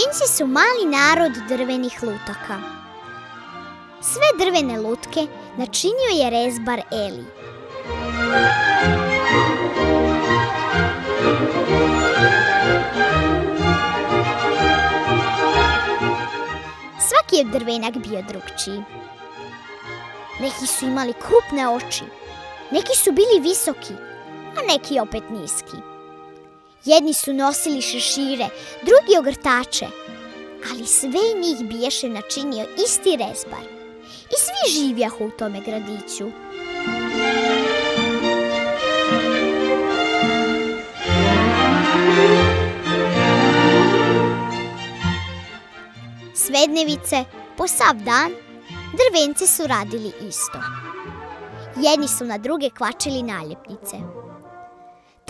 Drvenci su mali narod drvenih lutaka. Sve drvene lutke načinio je rezbar Eli. Svaki je drvenak bio drukčiji. Neki su imali krupne oči, neki su bili visoki, a neki opet niski. Jedni su nosili šešire, drugi ogrtače, ali sve njih biješe načinio isti rezbar i svi živjahu u tome gradiću. Svednevice, po sav dan, drvenci su radili isto. Jedni su na druge kvačili naljepnice.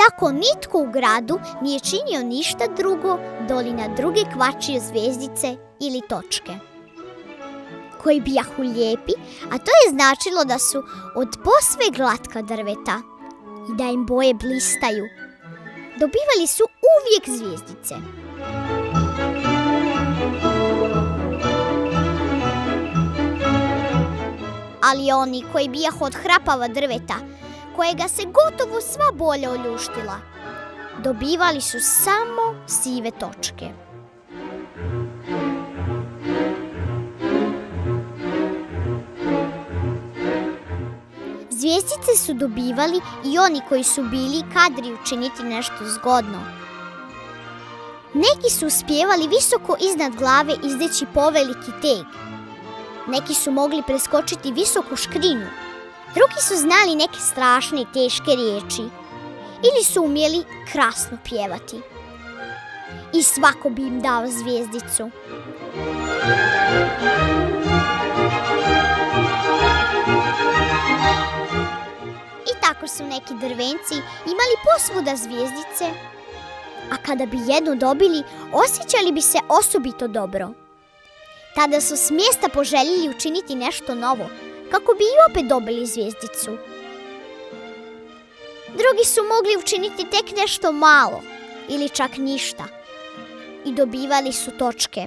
Tako nitko u gradu nije činio ništa drugo doli na druge kvačio zvjezdice ili točke, koji bijahu lijepi, a to je značilo da su od posve glatka drveta i da im boje blistaju. Dobivali su uvijek zvjezdice. Ali oni koji bijahu od hrapava drveta, kojega se gotovo sva bolja oljuštila, dobivali su samo sive točke. Zvjezdice su dobivali i oni koji su bili kadri učiniti nešto zgodno. Neki su uspijevali visoko iznad glave izdeći poveliki teg. Neki su mogli preskočiti visoku škrinu. Drugi su znali neke strašne i teške riječi ili su umjeli krasno pjevati. I svako bi im dao zvjezdicu. I tako su neki drvenci imali posvuda zvjezdice, a kada bi jednu dobili, osjećali bi se osobito dobro. Tada su s mjesta poželjeli učiniti nešto novo, kako bi i opet dobili zvjezdicu. Drugi su mogli učiniti tek nešto malo ili čak ništa i dobivali su točke.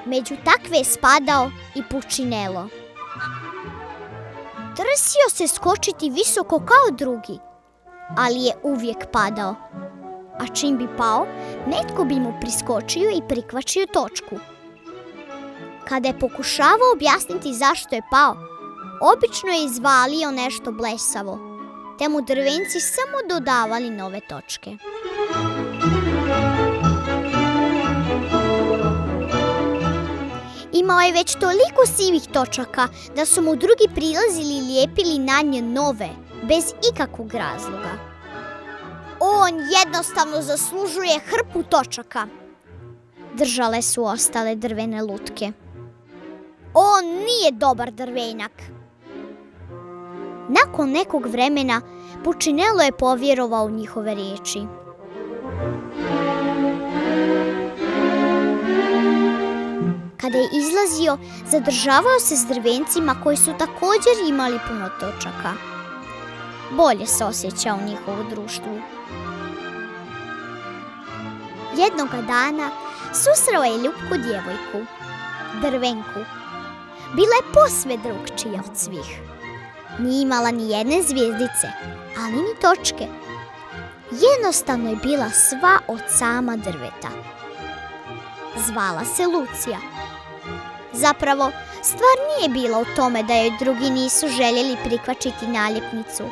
Među takve je spadao i Pučinelo. Trsio se skočiti visoko kao drugi, ali je uvijek padao. A čim bi pao, netko bi mu priskočio i prikvačio točku. Kada je pokušavao objasniti zašto je pao, obično je izvalio nešto blesavo, te mu drvenci samo dodavali nove točke. Imao je već toliko sivih točaka da su mu drugi prilazili i lijepili na nje nove, bez ikakvog razloga. On jednostavno zaslužuje hrpu točaka, držale su ostale drvene lutke. On nije dobar drvenak. Nakon nekog vremena Pučinelo je povjerovao u njihove riječi. Kada je izlazio, zadržavao se s drvencima koji su također imali puno točaka. Bolje se osjećao u njihovu društvu. Jednoga dana susreo je ljupku djevojku, Drvenku. Bila je posve drukčija od svih. Nije imala ni jedne zvjezdice, ali ni točke. Jednostavno je bila sva od sama drveta. Zvala se Lucija. Zapravo, stvar nije bila u tome da joj drugi nisu željeli prikvačiti naljepnicu,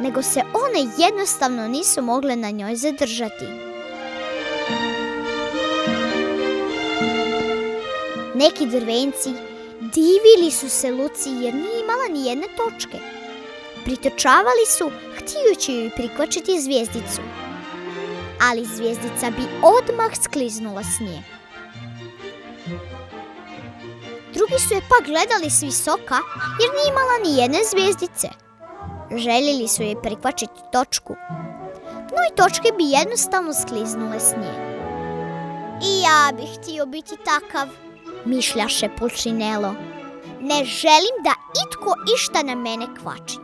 nego se one jednostavno nisu mogle na njoj zadržati. Neki drvenci divili su se Luciji jer nije imala ni jedne točke. Pritočavali su, htijući joj prikvačiti zvjezdicu, ali zvjezdica bi odmah skliznula s nje. Drugi su je pak gledali s visoka jer nije imala ni jedne zvjezdice. Željeli su je prikvačiti točku, no i točke bi jednostavno skliznule s nje. I ja bih htio biti takav, mišljaše Pučinelo. Ne želim da itko išta na mene kvači.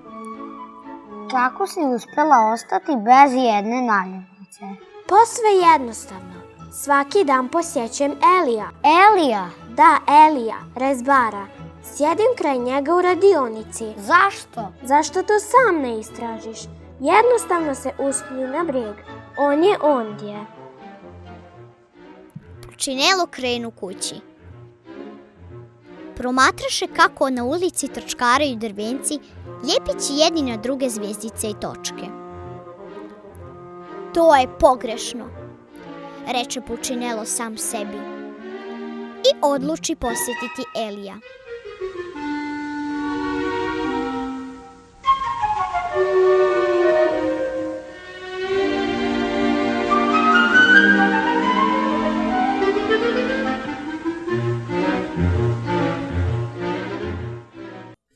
Kako si uspjela ostati bez jedne naljepnice? Posve jednostavno. Svaki dan posjećujem Elija. Elija? Da, Elija, rezbara. Sjedim kraj njega u radionici. Zašto? Zašto to sam ne istražiš? Jednostavno se uspni na brijeg. On je ondje. Pučinelo krenu kući. Promatraše kako na ulici trčkaraju drvenci, ljepići jedni na druge zvjezdice i točke. To je pogrešno, reče Pučinelo sam sebi i odluči posjetiti Elija.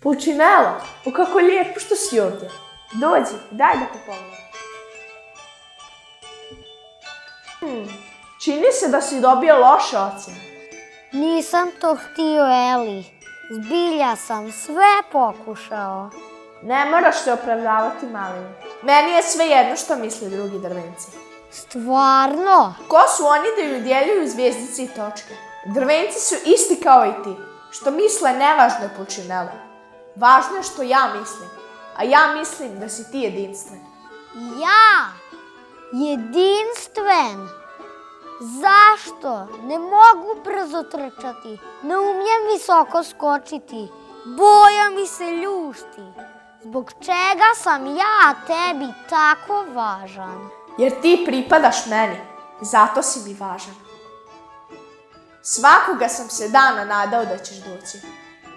Pučinelo, kako je lijepo što si ovdje. Dođi, daj da te pogledam. Čini se da si dobio loše ocjene. Nisam to htio, Eli. Zbilja sam sve pokušao. Ne moraš se opravdavati, malini. Meni je sve jedno što misle drugi drvenci. Stvarno? Ko su oni da ju udjeljuju zvjezdice i točke? Drvenci su isti kao i ti. Što misle nevažno je, Pučinelo. Važno je što ja mislim, a ja mislim da si ti jedinstven. Ja? Jedinstven? Zašto? Ne mogu brzo trčati, ne umijem visoko skočiti, boja mi se ljušti. Zbog čega sam ja tebi tako važan? Jer ti pripadaš meni, zato si mi važan. Svakoga sam se dana nadao da ćeš doći.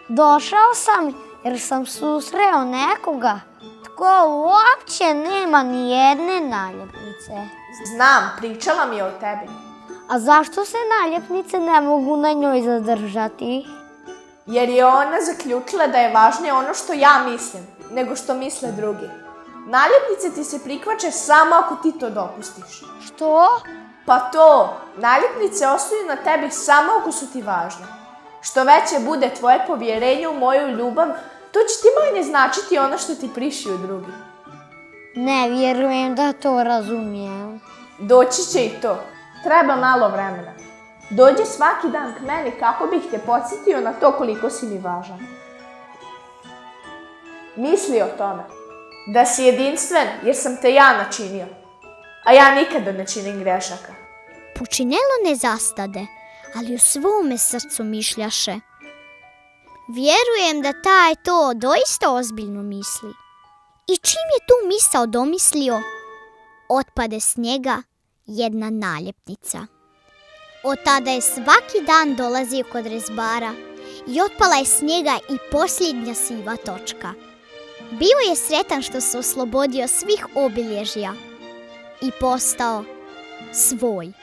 Došao sam jer sam susreo nekoga tko uopće nema ni jedne naljepnice. Znam, pričala mi je o tebi. A zašto se naljepnice ne mogu na njoj zadržati? Jer je ona zaključila da je važnije ono što ja mislim, nego što misle drugi. Naljepnice ti se prikvače samo ako ti to dopustiš. Što? Pa to, naljepnice ostaju na tebi samo ako su ti važne. Što veće bude tvoje povjerenje u moju ljubav, to će ti manje značiti ono što ti prišiju drugi. Ne vjerujem da to razumijem. Doći će i to. Treba malo vremena. Dođi svaki dan k meni kako bih te podsjetio na to koliko si mi važan. Misli o tome. Da si jedinstven jer sam te ja načinio. A ja nikada ne činim grešaka. Pučinelo ne zastade, ali u svome srcu mišljaše. Vjerujem da taj to doista ozbiljno misli. I čim je tu misao domislio, otpade s njega jedna naljepnica. Od tada je svaki dan dolazio kod rezbara i otpala je s njega i posljednja siva točka. Bio je sretan što se oslobodio svih obilježja i postao svoj.